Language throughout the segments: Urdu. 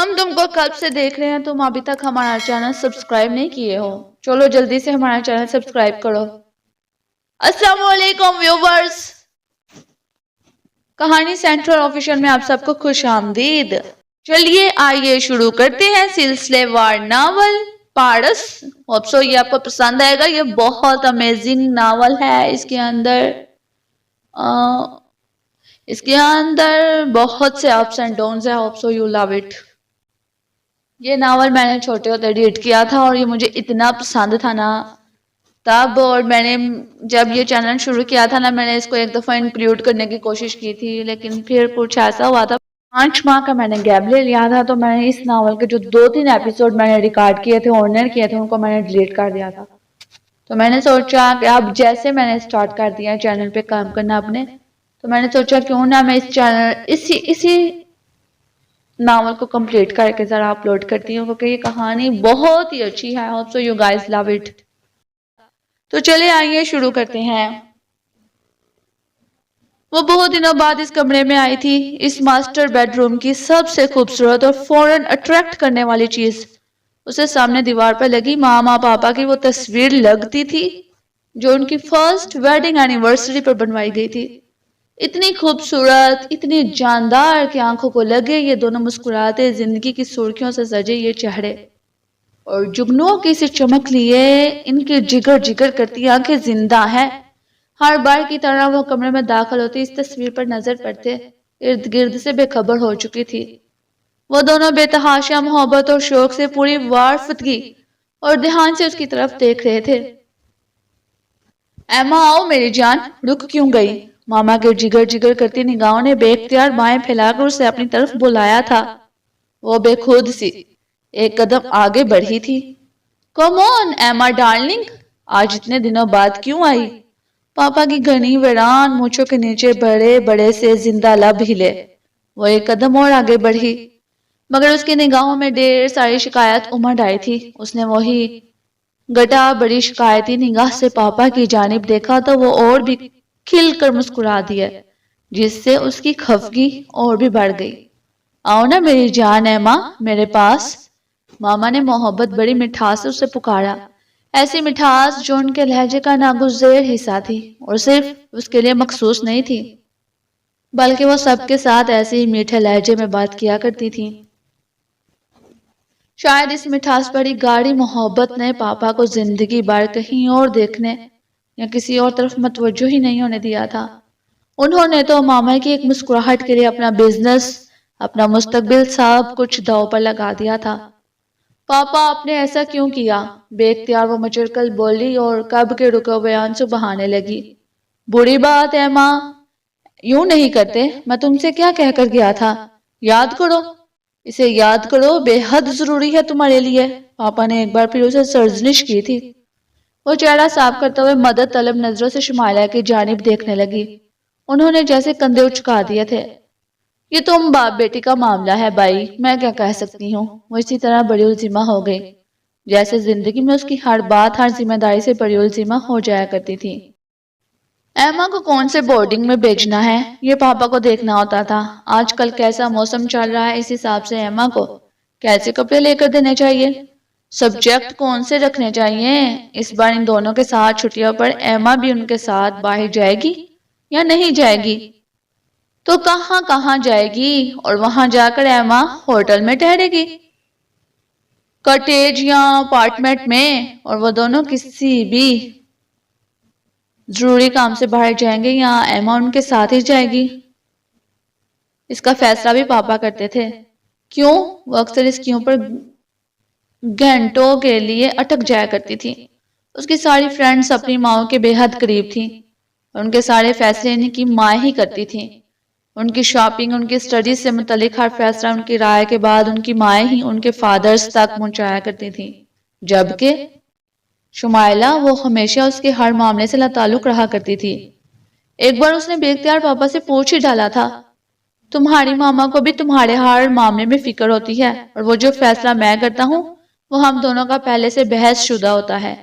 ہم تم کو کب سے دیکھ رہے ہیں، تم ابھی تک ہمارا چینل سبسکرائب نہیں کیے ہو. چلو جلدی سے ہمارا چینل سبسکرائب کرو. السلام علیکم ویورز، کہانی سینٹرل آفیشل میں آپ سب کو خوش آمدید. چلیے آئیے شروع کرتے ہیں سلسلے وار ناول پارس. ہوپ سو یہ آپ کو پسند آئے گا. یہ بہت امیزنگ ناول ہے. اس کے اندر بہت سے اپس اینڈ ڈاؤنز ہیں. Hope so you love it. یہ ناول میں نے چھوٹے ہوتے ریڈ کیا تھا اور یہ مجھے اتنا پسند تھا نا تب، اور میں نے جب یہ چینل شروع کیا تھا نا میں نے اس کو ایک دفعہ انکلوڈ کرنے کی کوشش کی تھی، لیکن پھر کچھ ایسا ہوا تھا 5 ماہ کا میں نے گیپ لے لیا تھا، تو میں نے اس ناول کے جو 2-3 ایپیسوڈ میں نے ریکارڈ کیے تھے، آنر کیے تھے، ان کو میں نے ڈیلیٹ کر دیا تھا. تو میں نے سوچا کہ اب جیسے میں نے سٹارٹ کر دیا چینل پہ کام کرنا اپنے، تو میں نے سوچا کیوں نہ میں اس چینل اسی ناول کو کمپلیٹ کر کے ذرا اپلوڈ کرتی ہوں، کیونکہ یہ کہانی بہت ہی اچھی ہے. Hope so you guys love it. تو چلے آئیے شروع کرتے ہیں. وہ بہت دنوں بعد اس کمرے میں آئی تھی. اس ماسٹر بیڈ روم کی سب سے خوبصورت اور فوراً اٹریکٹ کرنے والی چیز اسے سامنے دیوار پر لگی ماما پاپا کی وہ تصویر لگتی تھی جو ان کی فرسٹ ویڈنگ اینیورسری پر بنوائی گئی تھی. اتنی خوبصورت، اتنی جاندار کہ آنکھوں کو لگے یہ دونوں مسکراتے زندگی کی سرخیوں سے سجے یہ چہرے، اور جگنوں کی سی چمک لیے ان کی جگر جگر کرتی آنکھیں زندہ ہیں. ہر بار کی طرح وہ کمرے میں داخل ہوتی اس تصویر پر نظر پڑتے ارد گرد سے بے خبر ہو چکی تھی. وہ دونوں بے تحاشا محبت اور شوق سے پوری وارفتگی اور دھیان سے اس کی طرف دیکھ رہے تھے. ایما آؤ میری جان. رک کیوں گئی؟ ماما کے جگر جگر کرتی نگاہوں نے بے اختیار بائیں پھیلا کر اسے اپنی طرف بلایا تھا. وہ بے خود سی ایک قدم آگے بڑھی تھی. کم آن ایما ڈارلنگ، آج اتنے دنوں بعد کیوں آئی؟ پاپا کی گھنی ویران مونچھوں کے نیچے بڑے بڑے سے زندہ لب ہلے. وہ ایک قدم اور آگے بڑھی، مگر اس کی نگاہوں میں ڈھیر ساری شکایت امڑ آئی تھی. اس نے وہی گٹا بڑی شکایتی نگاہ سے پاپا کی جانب دیکھا تو وہ اور بھی کھل کر مسکرا دیا، جس سے اس کی خفگی اور بھی بڑھ گئی. آؤ نا میری جان ایما میرے پاس. ماما نے محبت بڑی مٹھاس سے اسے پکارا، ایسی مٹھاس جو ان کے لہجے کا ناگزیر حصہ تھی اور صرف اس کے لیے مخصوص نہیں تھی، بلکہ وہ سب کے ساتھ ایسے ہی میٹھے لہجے میں بات کیا کرتی تھی. شاید اس مٹھاس بڑی گاڑی محبت نے پاپا کو زندگی بھر کہیں اور دیکھنے یا کسی اور طرف متوجہ ہی نہیں ہونے دیا تھا. انہوں نے تو ماما کی ایک مسکراہٹ کے لیے اپنا بزنس، اپنا مستقبل سب کچھ داؤ پر لگا دیا تھا. پاپا آپ نے ایسا کیوں کیا؟ بے اختیار وہ مچڑ کر بولی اور کب کے رکے ہوئے آنسو بہانے لگی. بری بات ہے ماں، یوں نہیں کرتے. میں تم سے کیا کہہ کر گیا تھا؟ یاد کرو، اسے یاد کرو، بے حد ضروری ہے تمہارے لیے. پاپا نے ایک بار پھر اسے سرزنش کی تھی. وہ چہرہ صاف کرتے ہوئے مدد طلب نظروں سے شمائلہ کی جانب دیکھنے لگی. انہوں نے جیسے کندھے اچکا دیے تھے. یہ تم باپ بیٹی کا معاملہ ہے بھائی، میں کیا کہہ سکتی ہوں. وہ اسی طرح بڑی الزمہ ہو گئی جیسے زندگی میں اس کی ہر بات ہر ذمہ داری سے بڑی الزمہ ہو جایا کرتی تھی. ایما کو کون سے بورڈنگ میں بھیجنا ہے یہ پاپا کو دیکھنا ہوتا تھا. آج کل کیسا موسم چل رہا ہے اس حساب سے ایما کو کیسے کپڑے لے کر دینے چاہیے، سبجیکٹ کون سے رکھنے چاہیے. اس بار ان دونوں کے ساتھ چھٹیوں پر ایما بھی ان کے ساتھ باہر جائے گی یا نہیں جائے گی؟ تو کہاں کہاں جائے گی؟ اور وہاں جا کر ایما ہوٹل میں ٹھہرے گی، کاٹیج یا اپارٹمنٹ میں؟ اور وہ دونوں کسی بھی ضروری کام سے باہر جائیں گے یا ایما ان کے ساتھ ہی جائے گی؟ اس کا فیصلہ بھی پاپا کرتے تھے. کیوں؟ وہ اکثر اس کیوں پر گھنٹوں کے لیے اٹک جایا کرتی تھی. اس کی ساری فرینڈز اپنی ماں کے بے حد قریب تھیں اور ان کے سارے فیصلے ان کی ماں ہی کرتی تھیں. ان کی شاپنگ، ان کی اسٹڈیز سے متعلق ہر فیصلہ ان کی رائے کے بعد ان کی مائیں ہی ان کے فادرز تک پہنچایا کرتی تھیں. جبکہ شمائلہ وہ ہمیشہ اس کے ہر معاملے سے لاتعلق رہا کرتی تھی. ایک بار اس نے بے اختیار پاپا سے پوچھ ہی ڈالا تھا، تمہاری ماما کو بھی تمہارے ہر معاملے میں فکر ہوتی ہے اور وہ جو فیصلہ میں کرتا ہوں وہ ہم دونوں کا پہلے سے بحث شدہ ہوتا ہے.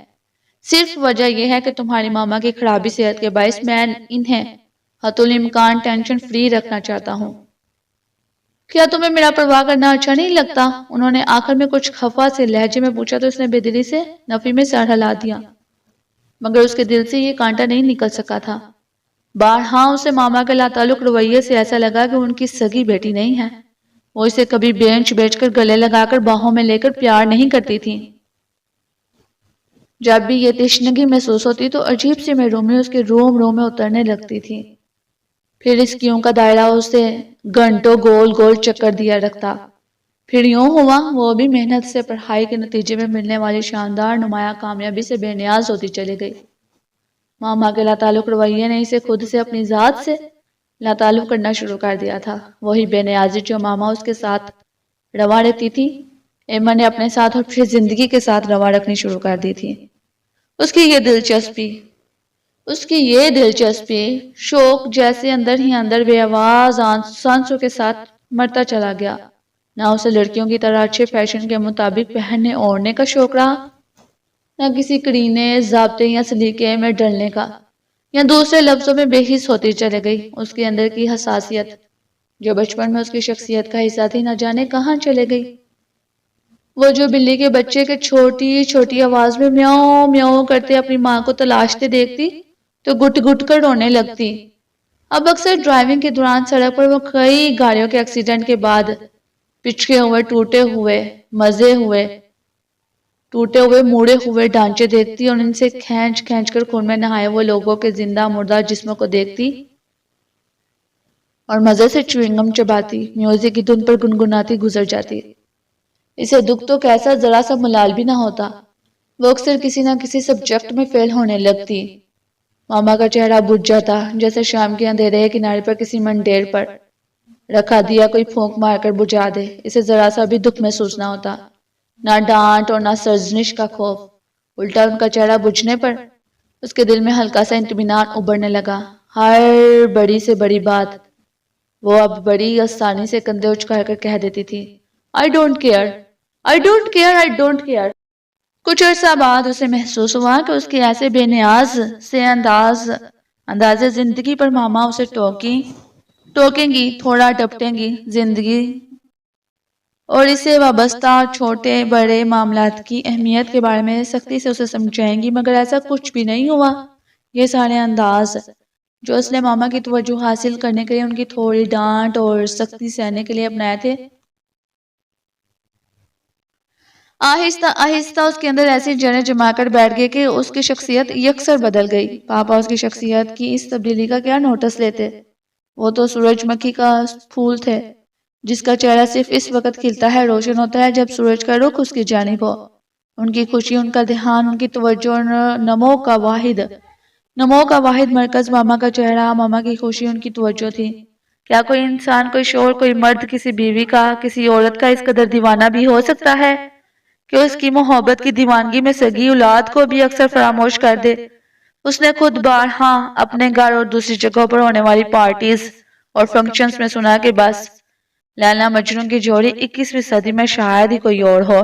صرف وجہ یہ ہے کہ تمہاری ماما کی خرابی صحت کے باعث میں انہیں حتی الامکان ٹینشن فری رکھنا چاہتا ہوں. کیا تمہیں میرا پرواہ کرنا اچھا نہیں لگتا؟ انہوں نے آخر میں کچھ خفا سے لہجے میں پوچھا تو اس نے بے دلی سے نفی میں سر ہلا دیا، مگر اس کے دل سے یہ کانٹا نہیں نکل سکا تھا۔ بارہا اسے ماما کے لاتعلق رویے سے ایسا لگا کہ ان کی سگی بیٹی نہیں ہے۔ وہ اسے کبھی بینچ بیچ کر گلے لگا کر باہوں میں لے کر پیار نہیں کرتی تھی۔ جب بھی یہ تشنگی محسوس ہوتی تو عجیب سی محرومی اس کے روم روم میں اترنے لگتی تھی۔ پھر اس کیوں کا دائرہ اسے گھنٹوں گول گول چکر دیا رکھتا۔ پھر یوں ہوا وہ بھی محنت سے پڑھائی کے نتیجے میں ملنے والی شاندار نمایاں کامیابی سے بے نیاز ہوتی چلی گئی۔ ماما کے لاتعلق رویے نے اسے خود سے اپنی ذات سے لاتعلق کرنا شروع کر دیا تھا۔ وہی بے نیازی جو ماما اس کے ساتھ روا رہتی تھی، ایما نے اپنے ساتھ اور پھر زندگی کے ساتھ روا رکھنی شروع کر دی تھی۔ اس کی یہ دلچسپی شوق جیسے اندر ہی اندر بے آواز سانسوں کے ساتھ مرتا چلا گیا۔ نہ اسے لڑکیوں کی طرح اچھے فیشن کے مطابق پہننے اوڑھنے کا شوق رہا، نہ کسی کرینے ضابطے یا سلیقے میں ڈلنے کا، یا دوسرے لفظوں میں بے حس ہوتی چلے گئی۔ اس کے اندر کی حساسیت جو بچپن میں اس کی شخصیت کا حصہ تھی نہ جانے کہاں چلے گئی۔ وہ جو بلی کے بچے کے چھوٹی چھوٹی آواز میں میاؤں میاؤں کرتے اپنی ماں کو تلاشتے دیکھتی تو گٹ گٹ کر رونے لگتی۔ اب اکثر ڈرائیونگ کے دوران سڑک پر وہ کئی گاڑیوں کے ایکسیڈنٹ کے بعد پچکے ہوئے ٹوٹے ہوئے موڑے ہوئے ڈھانچے دیکھتی اور ان سے کھینچ کھینچ کر خون میں نہائے وہ لوگوں کے زندہ مردہ جسموں کو دیکھتی اور مزے سے چوئنگم چباتی میوزک کی دھن پر گنگناتی گزر جاتی۔ اسے دکھ تو کیسا ذرا سا ملال بھی نہ ہوتا۔ وہ اکثر کسی نہ کسی سبجیکٹ میں فیل ہونے لگتی۔ ماما کا چہرہ بجھ جاتا جیسے شام کے اندھیرے کنارے پر کسی منڈیر پر رکھا دیا کوئی پھونک مار کر بجھا دے۔ اسے ذرا سا بھی دکھ محسوس نہ ہوتا، نہ ڈانٹ اور نہ سرزنش کا خوف۔ الٹا ان کا چہرہ بجھنے پر اس کے دل میں ہلکا سا اطمینان ابھرنے لگا۔ ہر بڑی سے بڑی بات وہ اب بڑی آسانی سے کندھے اچکا کر کہہ دیتی تھی، I don't care, I don't care, I don't care۔ کچھ عرصہ بعد اسے محسوس ہوا کہ اس کے ایسے بے نیاز سے انداز زندگی پر ماما اسے ٹوکیں گی، تھوڑا ڈپٹیں گی زندگی اور اسے وابستہ چھوٹے بڑے معاملات کی اہمیت کے بارے میں سختی سے اسے سمجھائیں گی، مگر ایسا کچھ بھی نہیں ہوا۔ یہ سارے انداز جو اس نے ماما کی توجہ حاصل کرنے کے لیے ان کی تھوڑی ڈانٹ اور سختی سہنے کے لیے اپنائے تھے، آہستہ آہستہ اس کے اندر ایسی جڑیں جما کر بیٹھ گئے کہ اس کی شخصیت یکسر بدل گئی۔ پاپا اس کی شخصیت کی اس تبدیلی کا کیا نوٹس لیتے؟ وہ تو سورج مکھی کا پھول تھے جس کا چہرہ صرف اس وقت کھلتا ہے، روشن ہوتا ہے جب سورج کا رخ اس کی جانب ہو۔ ان کی خوشی، ان کا دھیان، ان کی توجہ اور نمو کا واحد مرکز ماما کا چہرہ، ماما کی خوشی ان کی توجہ تھی۔ کیا کوئی انسان، کوئی شوہر، کوئی مرد کسی بیوی کا، کسی عورت کا اس قدر دیوانہ بھی ہو سکتا ہے کہ اس کی محبت کی دیوانگی میں سگی اولاد کو بھی اکثر فراموش کر دے؟ اس نے خود بارہا اپنے گھر اور دوسری جگہوں پر ہونے والی پارٹیز اور فنکشنز میں سنا کہ بس لیلا مجنوں کی جوڑی 21ویں صدی میں شاید ہی کوئی اور ہو،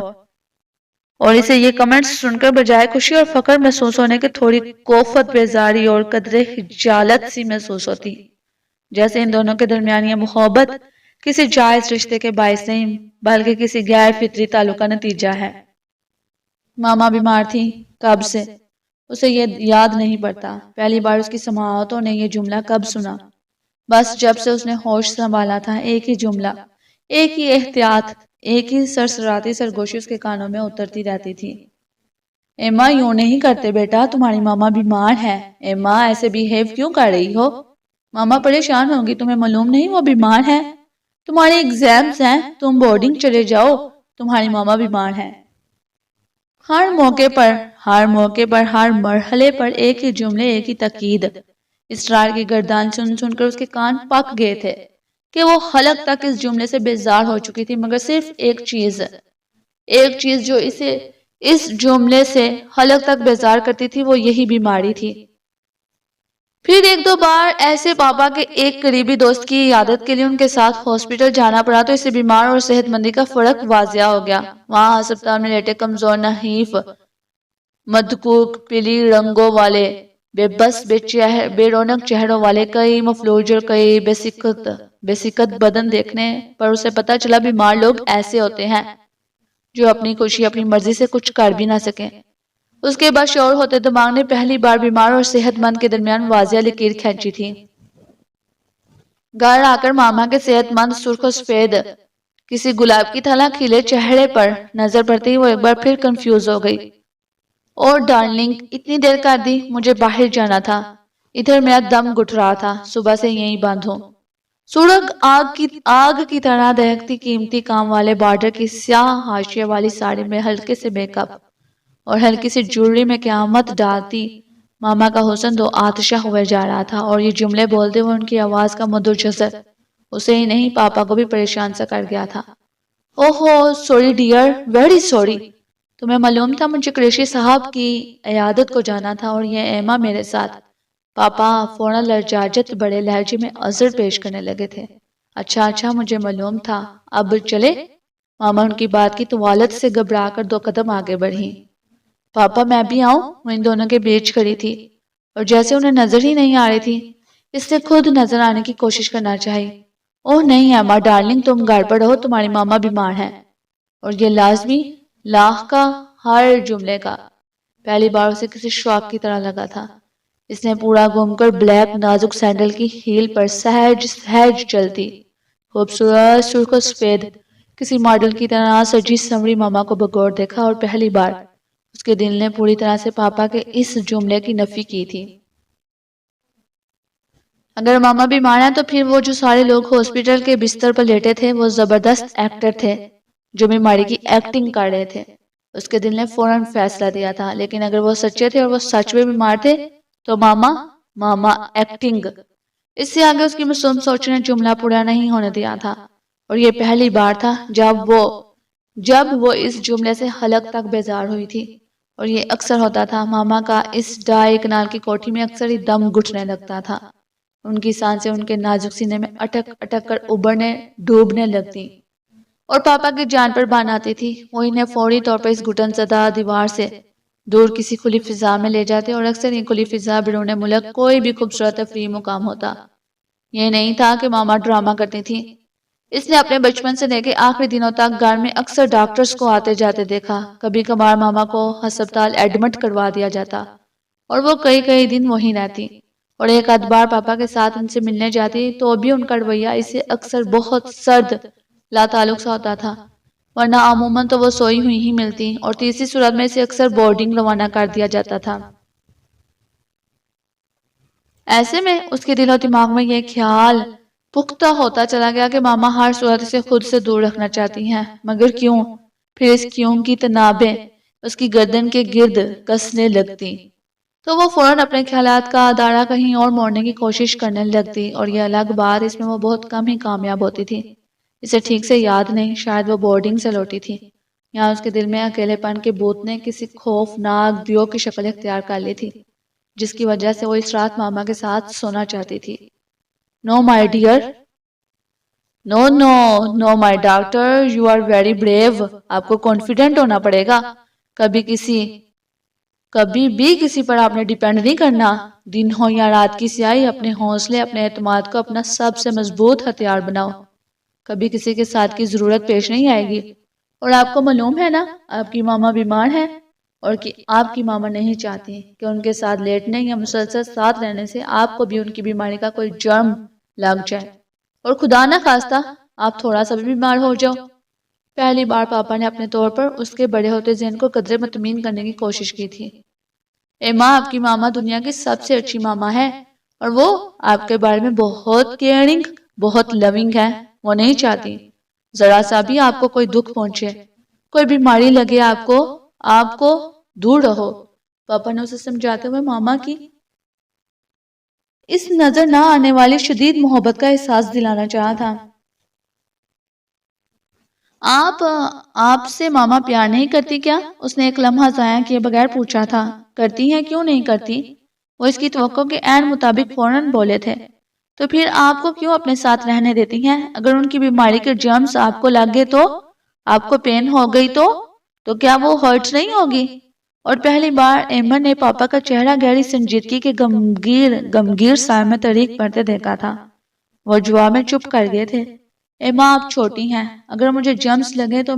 اور اسے یہ کمنٹس سن کر بجائے خوشی اور فخر محسوس ہونے کے تھوڑی کوفت، بیزاری اور قدرے خجالت سی محسوس ہوتی، جیسے ان دونوں کے درمیان یہ محبت کسی جائز رشتے کے باعث نہیں بلکہ کسی غیر فطری تعلق کا نتیجہ ہے۔ ماما بیمار تھی، کب سے؟ اسے یہ یاد نہیں پڑتا۔ پہلی بار اس کی سماعتوں نے یہ جملہ کب سنا؟ بس جب سے اس نے ہوش سنبھالا تھا، ایک ہی جملہ، ایک ہی احتیاط، ایک ہی سرسراتی سرگوشی اس کے کانوں میں اترتی رہتی تھی۔ ایما یوں نہیں کرتے بیٹا، تمہاری ماما بیمار ہے۔ ایما ایسے بیہیو کیوں کر رہی ہو؟ ماما پریشان ہوگی، تمہیں معلوم نہیں وہ بیمار ہے؟ تمہاری ایگزامز ہیں، تم بورڈنگ چلے جاؤ، تمہاری ماما بیمار ہے۔ ہر موقع پر ہر مرحلے پر ایک ہی جملے، ایک ہی تاکید۔ اسرار کی گردان سن سن کر اس کے کان پک گئے تھے کہ وہ حلق تک اس جملے سے بیزار ہو چکی تھی، مگر صرف ایک چیز جو اسے اس جملے سے حلق تک بیزار کرتی تھی وہ یہی بیماری تھی۔ پھر ایک دو بار ایسے پاپا کے ایک قریبی دوست کی عیادت کے لیے ان کے ساتھ ہاسپٹل جانا پڑا تو اسے بیمار اور صحت مندی کا فرق واضح ہو گیا۔ وہاں ہسپتال میں لیٹے کمزور، نحیف، مدکوک، پیلی رنگوں والے بے بس بے رونق چہروں والے کئی مفلوج اور کئی بے سکت بدن دیکھنے پر اسے پتا چلا بیمار لوگ ایسے ہوتے ہیں جو اپنی خوشی اپنی مرضی سے کچھ کر بھی نہ سکیں۔ اس کے بعد شعور ہوتے دماغ نے پہلی بار بیمار اور صحت مند کے درمیان واضح لکیر کھینچی تھی۔ گھر آ کر ماما کے صحت مند سرخ و سفید کسی گلاب کی طرح کھلے چہرے پر نظر پڑتی ہی وہ ایک بار پھر کنفیوز ہو گئی۔ اور ڈارلنگ اتنی دیر کر دی، مجھے باہر جانا تھا، ادھر میرا دم گھٹ رہا تھا، صبح سے یہیں بند ہوں۔ سڑک آگ کی طرح دہکتی قیمتی کام والے بارڈر کی سیاہ حاشیے والی ساڑی میں ہلکے سے میک اپ اور ہلکی سی جوڑی میں قیامت ڈالتی ماما کا حسن دو آتشہ ہوئے جا رہا تھا، اور یہ جملے بولتے ہوئے ان کی آواز کا مدر جزر اسے ہی نہیں پاپا کو بھی پریشان سا کر گیا تھا۔ اوہو سوری ڈیئر، ویری سوری۔ تمہیں معلوم تھا مجھے قریشی صاحب کی عیادت کو جانا تھا اور یہ ایما میرے ساتھ۔ پاپا فوراً لرزاجت بڑے لہجے میں عذر پیش کرنے لگے تھے۔ اچھا مجھے معلوم تھا، اب چلے؟ ماما ان کی بات کی طوالت سے گھبرا کر 2 قدم آگے بڑھی۔ پاپا میں بھی آؤں؟ وہ ان دونوں کے بیچ کھڑی تھی اور جیسے انہیں نظر ہی نہیں آ رہی تھی، اس نے خود نظر آنے کی کوشش کرنا چاہی۔ اوہ نہیں ایما ڈارلنگ، تم گھر پر رہو، تمہاری ماما بیمار ہے۔ اور یہ لازمی لاہ کا ہر جملے کا پہلی بار اسے کسی شوق کی طرح لگا تھا۔ اس نے پورا گھوم کر بلیک نازک سینڈل کی ہیل پر سہج چلتی خوبصورت سرخ و سفید کسی ماڈل کی طرح سجی سنوری ماما کو بغور دیکھا، اور پہلی بار اس کے دل نے پوری طرح سے پاپا کے اس جملے کی نفی کی تھی۔ اگر ماما بیمار ہیں تو پھر وہ جو سارے لوگ ہاسپٹل کے بستر پر لیٹے تھے وہ زبردست ایکٹر تھے جو بیماری کی ایکٹنگ کر رہے تھے۔ اس کے دل نے فوراً فیصلہ دیا تھا، لیکن اگر وہ سچے تھے اور وہ سچ میں بیمار تھے تو ماما ایکٹنگ۔ اس سے آگے اس کی معصوم سوچ نے جملہ پورا نہیں ہونے دیا تھا، اور یہ پہلی بار تھا جب وہ اس جملے سے حلق تک بیزار ہوئی تھی، اور یہ اکثر ہوتا تھا۔ ماما کا اس ڈائی کنال کی کوٹھی میں اکثر ہی دم گھٹنے لگتا تھا، ان کی سانسیں ان کے نازک سینے میں اٹک اٹک کر ابھرنے ڈوبنے لگتی، اور پاپا کی جان پر بان آتی تھی۔ وہ انہیں فوری طور پر اس گھٹن زدہ دیوار سے دور کسی کھلی فضا میں لے جاتے، اور اکثر یہ کھلی فضا بیرون ملک کوئی بھی خوبصورت تفریحی مقام ہوتا۔ یہ نہیں تھا کہ ماما ڈرامہ کرتی تھی۔ اس نے اپنے بچپن سے لے کے آخری دنوں تک گھر میں اکثر ڈاکٹرز کو آتے جاتے دیکھا۔ کبھی کبھار ماما کو ہسپتال ایڈمٹ کروا دیا جاتا اور وہ کئی دن وہیں رہتی، اور ایک آدھ بار پاپا کے ساتھ ان سے ملنے جاتی تو بھی ان کا رویہ اسے اکثر بہت سرد لا تعلق سا ہوتا تھا، ورنہ عموماً تو وہ سوئی ہوئی ہی ملتی، اور تیسری صورت میں اسے اکثر بورڈنگ روانہ کر دیا جاتا تھا۔ ایسے میں اس کے دل و دماغ میں یہ خیال پختہ ہوتا چلا گیا کہ ماما ہر صورت سے خود سے دور رکھنا چاہتی ہیں، مگر کیوں؟ پھر اس کیوں کی تنابیں اس کی گردن کے گرد کسنے لگتی تو وہ فوراً اپنے خیالات کا دائرہ کہیں اور موڑنے کی کوشش کرنے لگتی، اور یہ الگ بات اس میں وہ بہت کم ہی کامیاب ہوتی تھی۔ اسے ٹھیک سے یاد نہیں، شاید وہ بورڈنگ سے لوٹی تھی، یہاں اس کے دل میں اکیلے پن کے بھوت نے کسی خوفناک دیو کی شکل اختیار کر لی تھی، جس کی وجہ سے وہ اس رات ماما کے ساتھ سونا چاہتی تھی۔ No my dear, no my doctor, you are very brave. آپ کو کانفیڈنٹ ہونا پڑے گا، کبھی بھی کسی پر آپ نے ڈیپینڈ نہیں کرنا، دن ہو یا رات کی سیاہی، اپنے حوصلے اپنے اعتماد کو اپنا سب سے مضبوط ہتھیار بناؤ، کبھی کسی کے ساتھ کی ضرورت پیش نہیں آئے گی۔ اور آپ کو معلوم ہے نا آپ کی ماما بیمار ہے، اور کہ آپ کی ماما نہیں چاہتی کہ ان کے ساتھ لیٹنے یا مسلسل ساتھ رہنے سے آپ کو بھی ان کی بیماری کا کوئی جرم لگ جائے، اور خدا نہ خواستہ آپ تھوڑا سا بھی بیمار ہو جاؤ۔ پہلی بار پاپا نے اپنے طور پر اس کے بڑے ہوتے ذہن کو قدرے مطمئن کرنے کی کوشش کی تھی۔ ایما، آپ کی ماما دنیا کی سب سے اچھی ماما ہے، اور وہ آپ کے بارے میں بہت کیئرنگ، بہت لونگ ہے۔ وہ نہیں چاہتی ذرا سا بھی آپ کو کوئی دکھ پہنچے، کوئی بیماری لگے آپ کو دور رہو۔ پاپا نے اسے سمجھاتے ہوئے ماما کی اس نظر نہ آنے والی شدید محبت کا احساس دلانا چاہا تھا۔ آپ سے ماما پیار نہیں کرتی کیا؟ اس نے ایک لمحہ ضائع کیے بغیر پوچھا تھا۔ کرتی ہیں، کیوں نہیں کرتی؟ وہ اس کی توقع کے عین مطابق فوراً بولے تھے۔ تو پھر آپ کو کیوں اپنے ساتھ رہنے دیتی ہیں؟ اگر ان کی بیماری کے جرمز آپ کو لگ گئے تو، آپ کو پین ہو گئی تو کیا وہ ہرٹ نہیں ہوگی؟ اور پہلی بار ایمن نے پاپا کا چہرہ گہری سنجیدگی کے گمگیر سائے میں طریق پڑتے دیکھا تھا۔ وہ جواب میں چپ کر گئے تھے۔ ایما آپ چھوٹی ہیں، اگر مجھے جمس لگے تو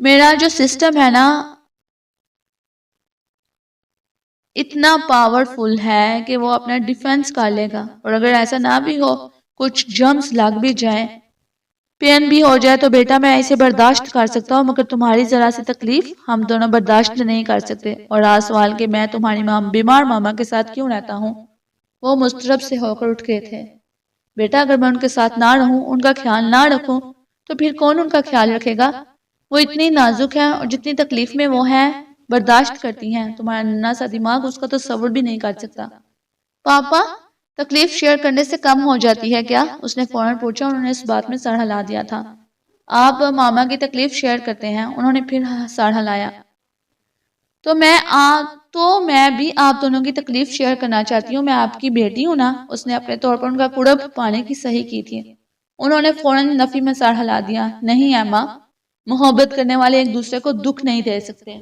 میرا جو سسٹم ہے نا اتنا پاورفل ہے کہ وہ اپنا ڈیفنس کر لے گا، اور اگر ایسا نہ بھی ہو، کچھ جمس لگ بھی جائیں، پین بھی ہو جائے تو بیٹا میں اسے برداشت کر سکتا ہوں، مگر تمہاری ذرا سی تکلیف ہم دونوں برداشت نہیں کر سکتے۔ اور آج سوال کہ میں تمہاری بیمار ماما کے ساتھ کیوں رہتا ہوں؟ وہ مضطرب سے ہو کر اٹھ گئے تھے۔ بیٹا اگر میں ان کے ساتھ نہ رہوں، ان کا خیال نہ رکھوں تو پھر کون ان کا خیال رکھے گا؟ وہ اتنی نازک ہیں اور جتنی تکلیف میں وہ ہیں برداشت کرتی ہیں، تمہارا ننھا سا دماغ اس کا تصور بھی نہیں کر سکتا۔ پاپا تکلیف شیئر کرنے سے کم ہو جاتی ہے کیا؟ اس نے فوراً پوچھا، انہوں نے اس بات میں سر ہلا دیا تھا۔ آپ ماما کی تکلیف شیئر کرتے ہیں، انہوں نے پھر سر ہلایا۔ تو میں بھی آپ دونوں کی تکلیف شیئر کرنا چاہتی ہوں، میں آپ کی بیٹی ہوں نا۔ اس نے اپنے طور پر ان کا قرب پانے کی صحیح کی تھی۔ انہوں نے فوراً نفی میں سر ہلا دیا۔ نہیں ایما، محبت کرنے والے ایک دوسرے کو دکھ نہیں دے سکتے،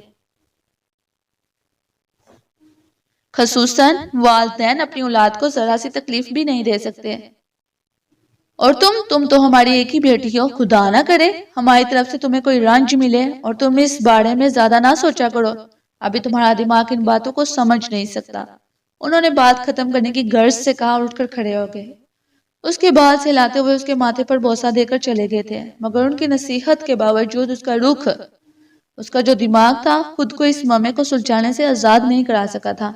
خصوصاً والدین اپنی اولاد کو ذرا سی تکلیف بھی نہیں دے سکتے۔ اور تم تو ہماری ایک ہی بیٹی ہو، خدا نہ کرے ہماری طرف سے تمہیں کوئی رنج ملے، اور تم اس بارے میں زیادہ نہ سوچا کرو، ابھی تمہارا دماغ ان باتوں کو سمجھ نہیں سکتا۔ انہوں نے بات ختم کرنے کی غرض سے کہا اور اٹھ کر کھڑے ہو گئے۔ اس کے بعد سے ہلاتے ہوئے اس کے ماتھے پر بوسہ دے کر چلے گئے تھے، مگر ان کی نصیحت کے باوجود اس کا رخ، اس کا جو دماغ تھا، خود کو اس مامے کو سلجھانے سے آزاد نہیں کرا سکا تھا۔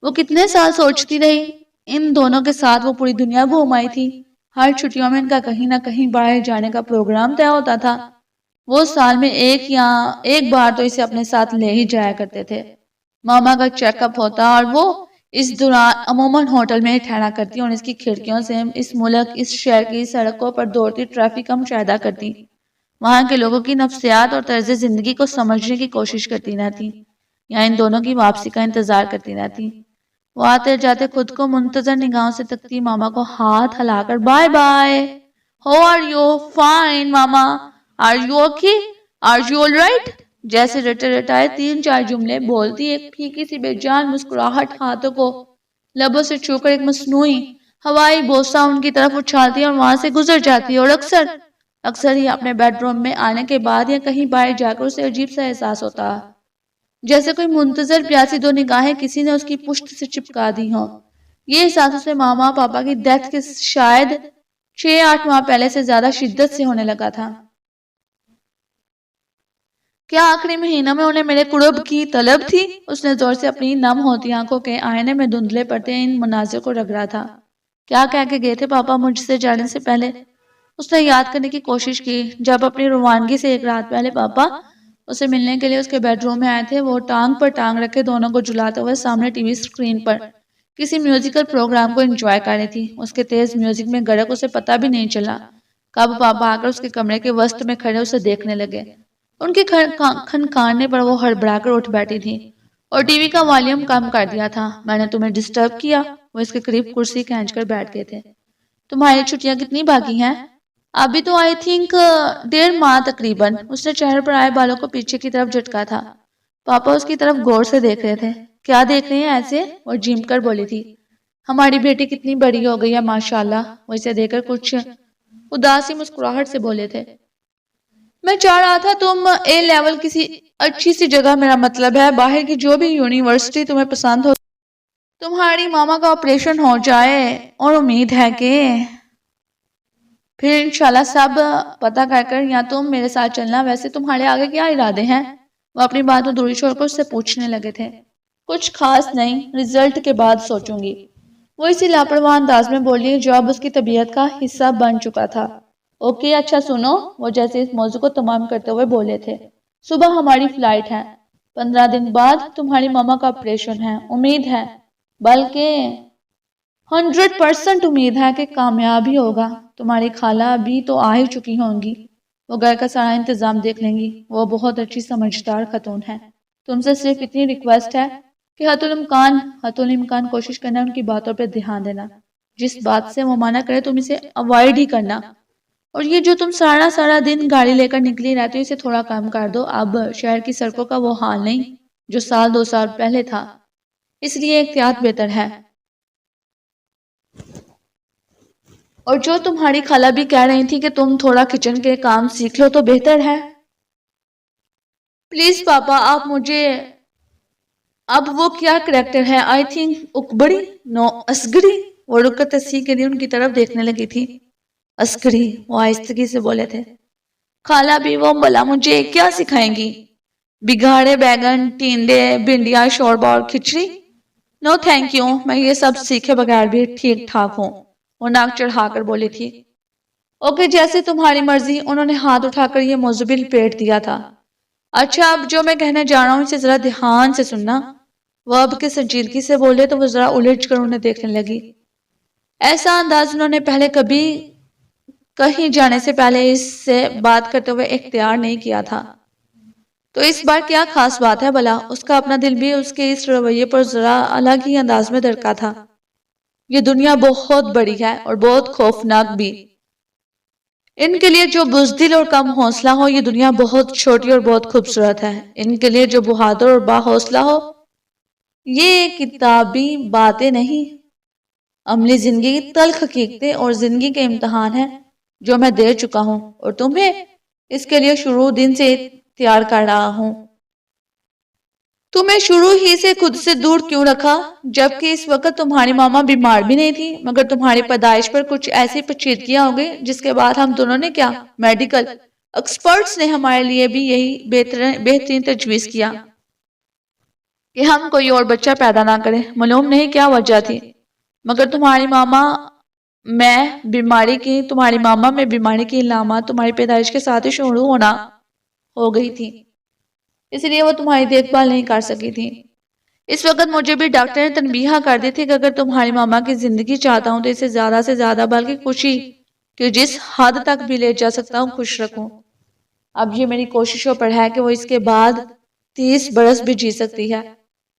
وہ کتنے سال سوچتی رہی، ان دونوں کے ساتھ وہ پوری دنیا گھوم آئی تھی، ہر چھٹیوں میں ان کا کہیں نہ کہیں باہر جانے کا پروگرام طے ہوتا تھا۔ وہ سال میں ایک بار تو اسے اپنے ساتھ لے ہی جایا کرتے تھے۔ ماما کا چیک اپ ہوتا اور وہ اس دوران عموماً ہوٹل میں ہی ٹھہرا کرتی اور اس کی کھڑکیوں سے اس ملک، اس شہر کی سڑکوں پر دوڑتی ٹریفک کا مشاہدہ کرتی، وہاں کے لوگوں کی نفسیات اور طرز زندگی کو سمجھنے کی کوشش کرتی رہتی، یا ان دونوں کی واپسی کا انتظار کرتی رہتی۔ وہ آتے جاتے خود کو منتظر نگاہوں سے تکتی ماما کو ہاتھ ہلا کر bye bye, how are you? Fine mama, are you okay? Are you all right? جیسے رٹے رٹائے 3-4 جملے بولتی، ایک پھیکی سی بے جان مسکراہٹ ہاتھوں کو لبوں سے چھو کر ایک مصنوعی ہوائی بوسہ ان کی طرف اچھالتی اور وہاں سے گزر جاتی، اور اکثر ہی اپنے بیڈ روم میں آنے کے بعد یا کہیں باہر جا کر اسے عجیب سا احساس ہوتا، جیسے کوئی منتظر پیاسی 2 نگاہیں کسی نے اس کی پشت سے چپکا دی ہوں۔ یہ احساس اسے ماما پاپا کی ڈیتھ کے شاید 6-8 ماہ پہلے سے زیادہ شدت سے ہونے لگا تھا۔ کیا آخری مہینوں میں انہیں میرے قرب کی طلب تھی؟ اس نے زور سے اپنی نم ہوتی آنکھوں کے آئینے میں دھندلے پڑتے ان مناظر کو رگڑا تھا۔ کیا کہہ کے گئے تھے پاپا مجھ سے جانے سے پہلے؟ اس نے یاد کرنے کی کوشش کی، جب اپنی روانگی سے ایک رات پہلے پاپا اسے ملنے کے لیے اس کے بیڈ روم میں آئے تھے۔ وہ ٹانگ پر ٹانگ رکھے دونوں کو جھلاتے ہوئے سامنے ٹی وی اسکرین پر کسی میوزیکل پروگرام کو انجوائے کر رہی تھی۔ اس کے تیز میوزک میں غرق اسے پتہ بھی نہیں چلا کب پاپا آ کر اس کے کمرے کے وسط میں کھڑے اسے دیکھنے لگے۔ ان کے کھنکانے پر وہ ہڑبڑا کر اٹھ بیٹھی تھی اور ٹی وی کا والیوم کم کر دیا تھا۔ میں نے تمہیں ڈسٹرب کیا؟ وہ اس کے قریب کرسی کھینچ کر بیٹھ گئے تھے۔ تمہاری چھٹیاں کتنی باقی ہیں؟ ابھی تو آئی تھنک 1.5 ماہ تقریباً۔ اس نے چہرے پر آئے بالوں کو پیچھے کی طرف جھٹکا تھا۔ پاپا اس کی طرف غور سے دیکھ رہے تھے۔ کیا دیکھ رہے ہیں ایسے؟ وہ جھیم کر بولی تھی۔ ہماری بیٹی کتنی بڑی ہو گئی ہے ماشاءاللہ۔ وہ اسے دیکھ کر کچھ اداسی مسکراہٹ سے بولے تھے۔ میں چاہ رہا تھا تم اے لیول کسی اچھی سی جگہ، میرا مطلب ہے باہر کی جو بھی یونیورسٹی تمہیں پسند ہو، تمہاری ماما کا آپریشن ہو جائے، اور امید ہے کہ پھر انشاءاللہ سب پتہ کر یا تم میرے ساتھ چلنا۔ ویسے تمہارے آگے کیا ارادے ہیں؟ وہ اپنی بات میں دوری چھوڑ کر اس سے پوچھنے لگے تھے۔ کچھ خاص نہیں، رزلٹ کے بعد سوچوں گی۔ وہ اسی لاپرواہ انداز میں بولی جو اب اس کی طبیعت کا حصہ بن چکا تھا۔ اوکے اچھا سنو، وہ جیسے اس موضوع کو تمام کرتے ہوئے بولے تھے، صبح ہماری فلائٹ ہے، 15 دن بعد تمہاری ماما کا آپریشن ہے۔ امید ہے، بلکہ 100% امید ہے کہ کامیاب ہی ہوگا۔ تمہاری خالہ بھی تو آ ہی چکی ہوں گی، وہ گھر کا سارا انتظام دیکھ لیں گی، وہ بہت اچھی سمجھدار خاتون ہے۔ تم سے صرف اتنی ریکویسٹ ہے کہ حتی الامکان کوشش کرنا ان کی باتوں پہ دھیان دینا، جس بات سے وہ منع کرے تم اسے اوائڈ ہی کرنا، اور یہ جو تم سارا سارا دن گاڑی لے کر نکلی رہتی ہو اسے تھوڑا کم کر دو. اب شہر کی سڑکوں کا وہ حال نہیں جو سال 2 سال پہلے تھا، اس لیے احتیاط بہتر ہے. اور جو تمہاری خالہ بھی کہہ رہی تھی کہ تم تھوڑا کچن کے کام سیکھ لو تو بہتر ہے. پلیز پاپا آپ مجھے. اب وہ کیا کریکٹر ہے؟ آئی تھنک اکبڑی، نو اسگری. وہ رک کر تصحیح کے لیے ان کی طرف دیکھنے لگی تھی. اسگری، وہ آہستگی سے بولے تھے. خالہ بھی وہ بلا مجھے کیا سکھائیں گی؟ بگاڑے بیگن، ٹینڈے، بھنڈیاں، شوربا اور کھچڑی؟ نو تھینک یو، میں یہ سب سیکھے بغیر بھی ٹھیک ٹھاک ہوں. وہ ناک چڑھا کر بولی تھی. اوکے جیسے تمہاری مرضی. انہوں نے ہاتھ اٹھا کر یہ موضوع بھی لپیٹ دیا تھا. اچھا اب جو میں کہنے جا رہا ہوں اسے ذرا دھیان سے سننا. وہ اب کے سنجیدگی سے بولے تو وہ ذرا الجھ کر انہیں دیکھنے لگی. ایسا انداز انہوں نے پہلے کبھی کہیں جانے سے پہلے اس سے بات کرتے ہوئے اختیار نہیں کیا تھا. تو اس بار کیا خاص بات ہے بلا؟ اس کا اپنا دل بھی اس کے اس رویے پر ذرا الگ ہی انداز میں دھڑکا تھا. یہ دنیا بہت بڑی ہے اور بہت خوفناک بھی. ان کے لیے جو بزدل اور کم حوصلہ ہو یہ دنیا بہت چھوٹی اور بہت خوبصورت ہے. ان کے لیے جو بہادر اور با حوصلہ ہو یہ کتابی باتیں نہیں، عملی زندگی کی تلخ حقیقتیں اور زندگی کے امتحان ہیں جو میں دے چکا ہوں اور تمہیں اس کے لیے شروع دن سے تیار کر رہا ہوں. تمہیں شروع ہی سے خود سے دور کیوں رکھا جبکہ اس وقت تمہاری ماما بیمار بھی نہیں تھی مگر تمہاری پیدائش پر کچھ ایسی پیچیدگیاں ہو گئی جس کے بعد ہم دونوں نے کیا میڈیکل ایکسپرٹس نے ہمارے لیے بھی یہی بہترین تجویز کیا کہ ہم کوئی اور بچہ پیدا نہ کریں. معلوم نہیں کیا وجہ تھی مگر تمہاری ماما میں بیماری کی علامات تمہاری پیدائش کے ساتھ ہی شروع ہونا ہو گئی تھی، اس لیے وہ تمہاری دیکھ بھال نہیں کر سکی تھی. اس وقت مجھے بھی ڈاکٹر نے تنبیہ کر دی تھی کہ اگر تمہاری ماما کی زندگی چاہتا ہوں تو اسے زیادہ سے زیادہ بلکہ خوشی کہ جس حد تک بھی لے جا سکتا ہوں خوش رکھوں. اب یہ میری کوششوں پر ہے کہ وہ اس کے بعد 30 برس بھی جی سکتی ہے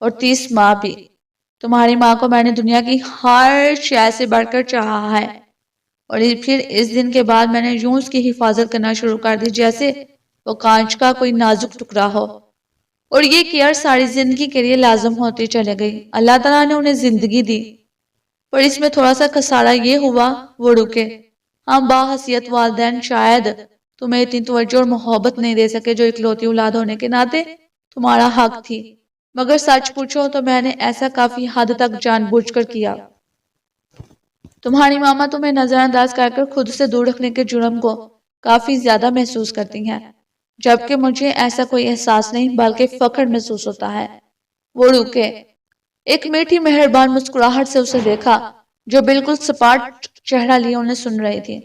اور 30 ماہ بھی. تمہاری ماں کو میں نے دنیا کی ہر شے سے بڑھ کر چاہا ہے اور پھر اس دن کے بعد میں نے یوں اس کی حفاظت کرنا شروع کر دی جیسے وہ کانچ کا کوئی نازک ٹکڑا ہو. اور یہ کیئر ساری زندگی کے لیے لازم ہوتی چلے گئی. اللہ تعالیٰ نے انہیں زندگی دی پر اس میں تھوڑا سا خسارہ یہ ہوا وہ رکے. ہم باحیثیت والدین شاید تمہیں اتنی توجہ اور محبت نہیں دے سکے جو اکلوتی اولاد ہونے کے ناطے تمہارا حق تھی، مگر سچ پوچھو تو میں نے ایسا کافی حد تک جان بوجھ کر کیا. تمہاری ماما تمہیں نظر انداز کر کر خود سے دور رکھنے کے جرم کو کافی زیادہ محسوس کرتی ہیں جبکہ مجھے ایسا کوئی احساس نہیں بلکہ فخر محسوس ہوتا ہے. وہ رکے، ایک میٹھی مہربان مسکراہٹ سے اسے دیکھا جو بالکل سپاٹ چہرہ لیے انہیں سن رہی تھی.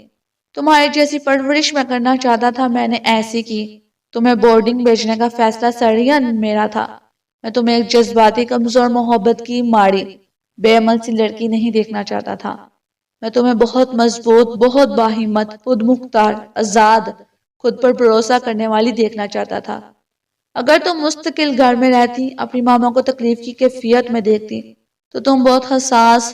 تمہاری جیسی پرورش میں کرنا چاہتا تھا میں نے ایسی کی. تمہیں بورڈنگ بھیجنے کا فیصلہ سرین میرا تھا. میں تمہیں ایک جذباتی کمزور محبت کی ماڑی بے عمل سی لڑکی نہیں دیکھنا چاہتا تھا. میں تمہیں بہت مضبوط، بہت باہمت، خود مختار، آزاد، خود پر بھروسہ کرنے والی دیکھنا چاہتا تھا. اگر تم مستقل گھر میں رہتی، اپنی ماما کو تکلیف کی کیفیت میں دیکھتی تو تم بہت حساس،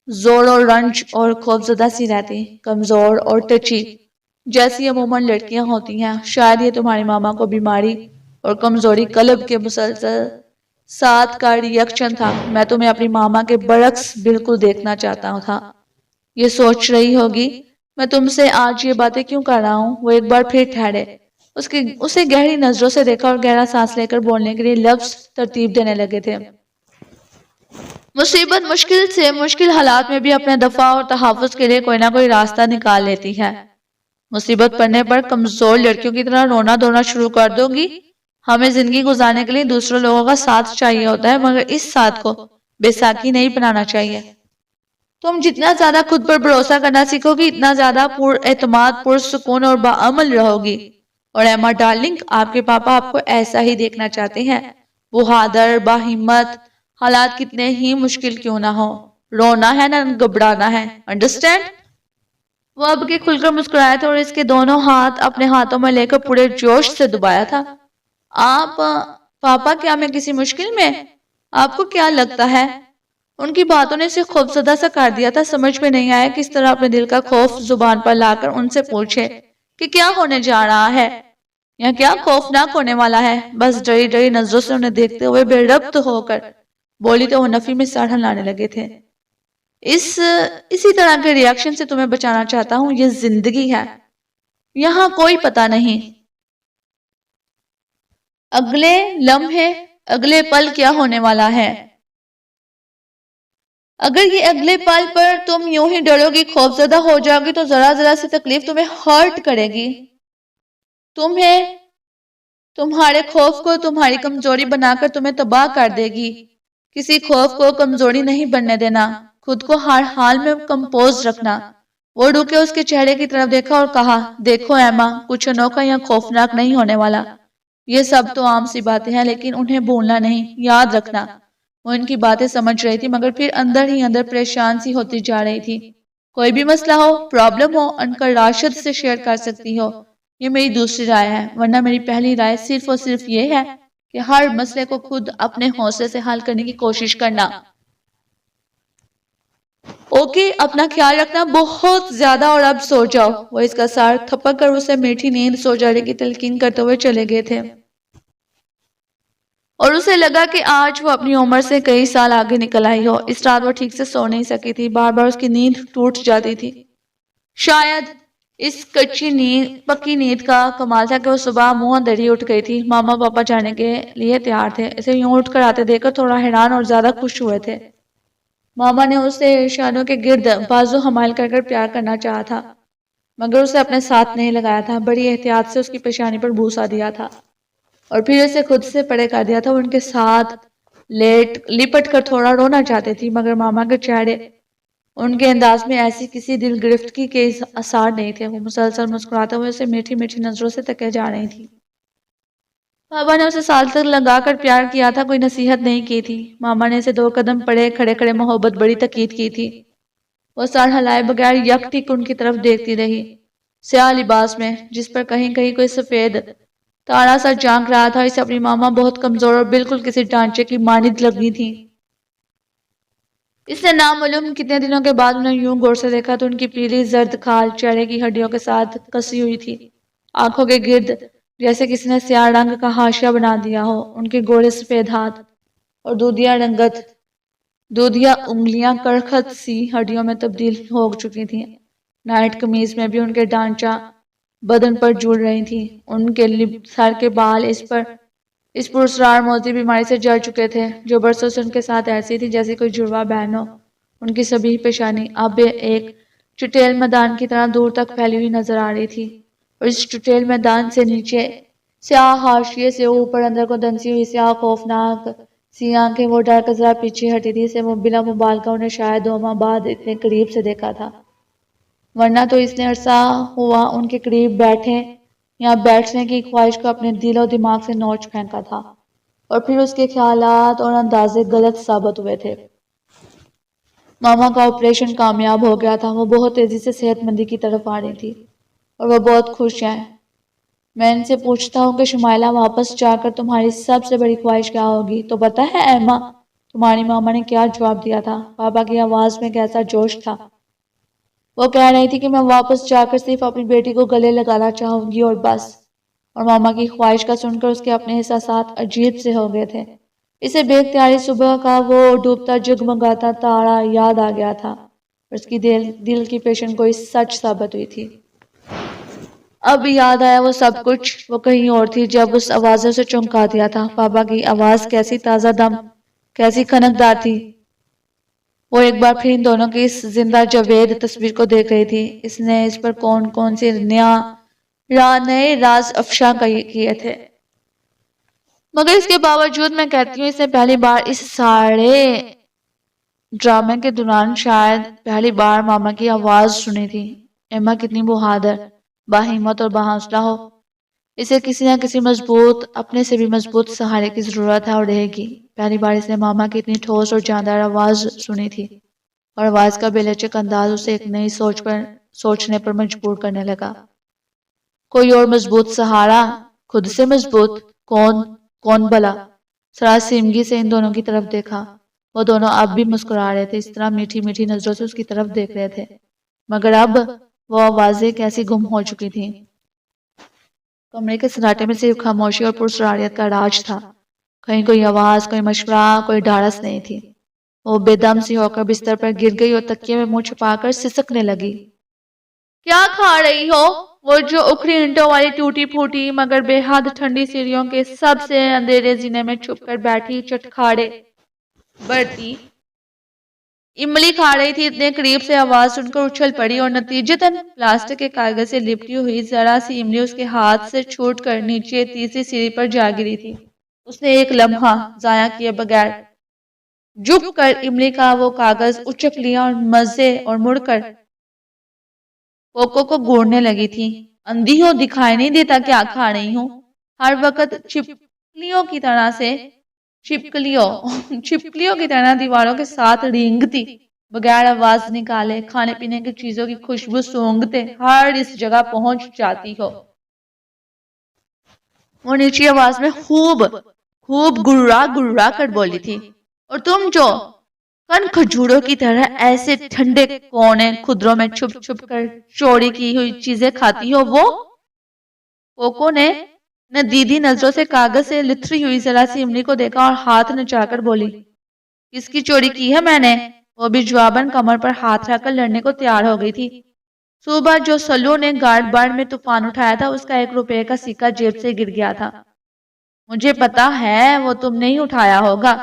زور اور رنج اور خوفزدہ سی رہتی، کمزور اور ٹچی جیسی عموماً لڑکیاں ہوتی ہیں. شاید یہ تمہاری ماما کو بیماری اور کمزوری قلب کے مسلسل ساتھ کا ریئیکشن تھا. میں تمہیں اپنی ماما کے برعکس بالکل دیکھنا چاہتا تھا. یہ سوچ رہی ہوگی میں تم سے آج یہ باتیں کیوں کر رہا ہوں. وہ ایک بار پھر ٹھہرے، اسے گہری نظروں سے دیکھا اور گہرا سانس لے کر بولنے کے لیے لفظ ترتیب دینے لگے تھے. مصیبت مشکل سے مشکل حالات میں بھی اپنے دفاع اور تحفظ کے لیے کوئی نہ کوئی راستہ نکال لیتی ہے. مصیبت پڑنے پر کمزور لڑکیوں کی طرح رونا دھونا شروع کر دو گی. ہمیں زندگی گزارنے کے لیے دوسرے لوگوں کا ساتھ چاہیے ہوتا ہے مگر اس ساتھ کو بے ساکھی نہیں بنانا چاہیے. تم جتنا زیادہ خود پر بھروسہ کرنا سیکھو گی اتنا زیادہ پر اعتماد، پرسکون اور باعمل رہو گی. اور ایما ڈارلنگ، آپ کے پاپا آپ کو ایسا ہی دیکھنا چاہتے ہیں، بہادر، باہمت، حالات کتنے ہی مشکل کیوں نہ ہو. رونا ہے نہ گھبرانا ہے، انڈرسٹینڈ؟ وہ اب کے کھل کر مسکرایا تھا اور اس کے دونوں ہاتھ اپنے ہاتھوں میں لے کر پورے جوش سے دبایا تھا. آپ پاپا، کیا میں کسی مشکل میں؟ آپ کو کیا لگتا ہے؟ ان کی باتوں نے اسے خوفزدہ سا کر دیا تھا. سمجھ میں نہیں آیا کس طرح اپنے دل کا خوف زبان پر لا کر ان سے پوچھے کہ کیا ہونے جا رہا ہے یا کیا خوفناک ہونے والا ہے. بس ڈری ڈری نظروں سے انہیں دیکھتے ہوئے بے ربط ہو کر بولی تو وہ نفی میں سڑ لانے لگے تھے. اسی طرح کے ریاکشن سے تمہیں بچانا چاہتا ہوں. یہ زندگی ہے, یہاں کوئی پتہ نہیں اگلے لمحے اگلے پل کیا ہونے والا ہے. اگر یہ اگلے پل پر تم یوں ہی ڈرو گی, خوفزدہ ہو جاؤ گی تو ذرا ذرا سی تکلیف تمہیں ہرٹ کرے گی, تمہارے خوف کو تمہاری کمزوری بنا کر تمہیں تباہ کر دے گی. کسی خوف کو کمزوری نہیں بننے دینا, خود کو ہر حال میں کمپوز رکھنا. وہ ڈوکے اس کے چہرے کی طرف دیکھا اور کہا, دیکھو ایما, کچھ انوکھا یا خوفناک نہیں ہونے والا. یہ سب تو عام سی باتیں ہیں, لیکن انہیں بھولنا نہیں, یاد رکھنا. وہ ان کی باتیں سمجھ رہی تھی مگر پھر اندر ہی اندر پریشان سی ہوتی جا رہی تھی. کوئی بھی مسئلہ ہو, پرابلم ہو, انکل راشد سے شیئر کر سکتی ہو. یہ میری دوسری رائے ہے, ورنہ میری پہلی رائے صرف اور صرف یہ ہے کہ ہر مسئلے کو خود اپنے حوصلے سے حل کرنے کی کوشش کرنا. اوکے, اپنا خیال رکھنا بہت زیادہ, اور اب سو جاؤ. وہ اس کا سار تھپک کر اسے میٹھی نیند سو جانے کی تلقین کرتے ہوئے چلے گئے تھے, اور اسے لگا کہ آج وہ اپنی عمر سے کئی سال آگے نکل آئی ہو. اس رات وہ ٹھیک سے سو نہیں سکی تھی, بار بار اس کی نیند ٹوٹ جاتی تھی. شاید اس پکی نیند کا کمال تھا کہ وہ صبح منہ اندر ہی اٹھ گئی تھی. ماما پاپا جانے کے لیے تیار تھے. اسے یوں اٹھ کر آتے دیکھ کر تھوڑا حیران اور زیادہ خوش ہوئے تھے. ماما نے اسے شانوں کے گرد بازو حمال کر کر پیار کرنا چاہا تھا, مگر اسے اپنے ساتھ نہیں لگایا تھا. بڑی احتیاط سے اس کی پیشانی پر بوسا دیا تھا اور پھر اسے خود سے پرے کر دیا تھا. وہ ان کے ساتھ لپٹ کر تھوڑا رونا چاہتی تھی, مگر ماما کے چہرے ان کے انداز میں ایسی کسی دل گرفتگی کے آثار نہیں تھے. وہ مسلسل مسکراتے ہوئے اسے میٹھی میٹھی نظروں سے تکے جا رہی تھی. بابا نے اسے سال تک لگا کر پیار کیا تھا, کوئی نصیحت نہیں کی تھی. ماما نے اسے 2 قدم پڑے کھڑے کھڑے محبت بڑی تاکید کی تھی. وہ سر ہلائے بغیر یک ٹھیک ان کی طرف دیکھتی رہی, سیاہ لباس میں جس پر کہیں کہیں کوئی سفید تارا سا جھانک رہا تھا. اسے اپنی ماما بہت کمزور اور بالکل کسی ڈھانچے کی مانند لگی تھی. اس نے نامعلوم کتنے دنوں کے بعد انہیں یوں غور سے دیکھا تو ان کی پیلی زرد کھال چہرے کی ہڈیوں کے ساتھ کسی ہوئی تھی. آنکھوں کے گرد جیسے کسی نے سیاہ رنگ کا حاشیہ بنا دیا ہو. ان کے گورے سفید ہاتھ اور دودھیا انگلیاں کرخت سی ہڈیوں میں تبدیل ہو چکی تھیں. نائٹ قمیض میں بھی ان کے ڈھانچہ بدن پر جڑ رہی تھی. ان کے سر کے بال اس پراسرار موتی بیماری سے جڑ چکے تھے جو برسوں سے ان کے ساتھ ایسی تھی جیسے کوئی جڑواں بہن ہو. ان کی سبھی پیشانی اب ایک چٹیل میدان کی طرح دور تک پھیلی ہوئی نظر آ رہی تھی, اور اس چٹیل میدان سے نیچے سیاہ حاشیے سے اوپر اندر کو دنسی ہوئی سیاہ خوفناک سی آنکھیں. وہ ڈر کر ذرا پیچھے ہٹی تھی. اسے بلا مبالغہ انہیں شاید 2 ماہ بعد اتنے قریب سے دیکھا تھا, ورنہ تو اس نے عرصہ ہوا ان کے قریب بیٹھے یا بیٹھنے کی خواہش کو اپنے دل و دماغ سے نوچ پھینکا تھا, اور پھر اس کے خیالات اور اندازے غلط ثابت ہوئے تھے. ماما کا آپریشن کامیاب ہو گیا تھا. وہ بہت تیزی سے صحت مندی کی طرف آ رہی تھی اور وہ بہت خوش ہیں. میں ان سے پوچھتا ہوں کہ شمائلہ واپس جا کر تمہاری سب سے بڑی خواہش کیا ہوگی تو پتہ ہے ایما, تمہاری ماما نے کیا جواب دیا تھا؟ پاپا کی آواز میں کیسا جوش تھا. وہ کہہ رہی تھی کہ میں واپس جا کر صرف اپنی بیٹی کو گلے لگانا چاہوں گی اور بس. اور ماما کی خواہش کا سن کر اس کے اپنے احساسات عجیب سے ہو گئے تھے. اسے بے اختیاری صبح کا وہ ڈوبتا جگمگاتا تارا یاد آ گیا تھا, اور اس کی دل کی پیشن گوئی سچ ثابت ہوئی تھی. اب یاد آیا وہ سب کچھ. وہ کہیں اور تھی جب اس آوازوں سے چونکا دیا تھا. پاپا کی آواز کیسی تازہ دم, کیسی خنکدار تھی. وہ ایک بار پھر ان دونوں کی اس زندہ جاوید تصویر کو دیکھ رہی تھی. اس نے اس پر کون سے نئے راز افشاں کیے تھے. مگر اس کے باوجود میں کہتی ہوں اس نے پہلی بار اس سارے ڈرامے کے دوران شاید پہلی بار ماما کی آواز سنی تھی. ایما کتنی بہادر, باہمت اور باحوصلہ ہو. اسے کسی نہ کسی مضبوط, اپنے سے بھی مضبوط سہارے کی ضرورت ہے اور رہے گی. پہلی بار اس نے ماما کی اتنی ٹھوس اور جاندار آواز سنی تھی, اور آواز کا بے لچک انداز اسے ایک نئی سوچنے پر مجبور کرنے لگا. کوئی اور مضبوط سہارا, خود سے مضبوط, کون بھلا؟ سراسیمگی سے ان دونوں کی طرف دیکھا. وہ دونوں اب بھی مسکرا رہے تھے، اس طرح میٹھی میٹھی نظروں سے اس کی طرف دیکھ رہے تھے، مگر اب وہ آوازیں کیسی گم ہو چکی تھیں۔ کمرے کے سناٹے میں صرف خاموشی اور پرسراریت کا راج تھا، کہیں کوئی آواز، کوئی مشورہ، کوئی ڈھارس نہیں تھی۔ وہ بے دم سی ہو کر بستر پر گر گئی اور تکیے میں منہ چھپا کر سسکنے لگی۔ کیا کھا رہی ہو؟ وہ جو اکھڑی اینٹوں والی ٹوٹی پھوٹی مگر بے حد ٹھنڈی سیڑھیوں کے سب سے اندھیرے زینے میں چھپ کر بیٹھی چٹکھاڑے برتی املی کھا رہی تھی۔ اتنے قریب سے آواز سن کر اچھل پڑی اور نتیجتاً پلاسٹک کے کاغذ سے لپٹی ہوئی ذرا سی املی اس کے ہاتھ سے چھوٹ کر نیچے تیسری سیڑھی پر جا گری تھی۔ اس نے ایک لمحہ ضائع کیے بغیر جھک کر املی کا وہ کاغذ اچک لیا اور مزے اور مڑ کر کوکو کو گھورنے لگی تھی۔ اندھی ہو، دکھائی نہیں دیتا کیا کھا رہی ہوں؟ ہر وقت چھپکلیوں کی طرح دیواروں کے ساتھ رینگتی، بغیر آواز نکالے کھانے پینے کی چیزوں کی خوشبو سونگھتے ہر اس جگہ پہنچ جاتی ہو۔ وہ نیچی آواز میں خوب گررا گررا کر بولی تھی، اور تم جو کن کھجوروں کی طرح ایسے ٹھنڈے کونے خدروں میں چھپ چھپ کر چوری کی ہوئی چیزیں کھاتی ہو وہ؟ کوکو نے ندیدی نظروں سے کاغذ سے لتھڑی ہوئی ذرا سی املی کو دیکھا اور ہاتھ نچا کر بولی، کس کی چوری کی ہے میں نے؟ وہ بھی جواباً کمر پر ہاتھ رکھ کر لڑنے کو تیار ہو گئی تھی۔ صبح جو سلو نے گارڈ بار میں طوفان اٹھایا تھا، اس کا 1 روپے کا سکہ جیب سے گر گیا تھا۔ مجھے پتا ہے وہ تم نہیں اٹھایا ہوگا۔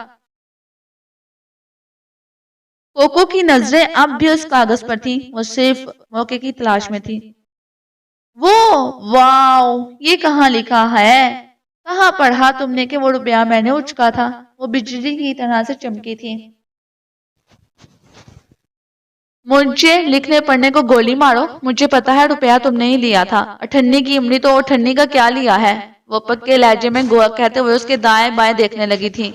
کوکو کی نظریں اب بھی اس کاغذ پر تھیں، وہ صرف موقع کی تلاش میں تھی۔ وہ واو، یہ کہاں لکھا ہے؟ کہاں پڑھا تم نے کہ وہ روپیہ میں نے اچکا تھا؟ وہ بجلی کی طرح سے چمکی تھی۔ مجھے لکھنے پڑھنے کو گولی مارو، مجھے پتا ہے روپیہ تم نے ہی لیا تھا۔ اٹھنی کی املی تو اٹھنی کا کیا لیا ہے؟ وہ پکے لہجے میں گوا کہتے ہوئے اس کے دائیں بائیں دیکھنے لگی تھی۔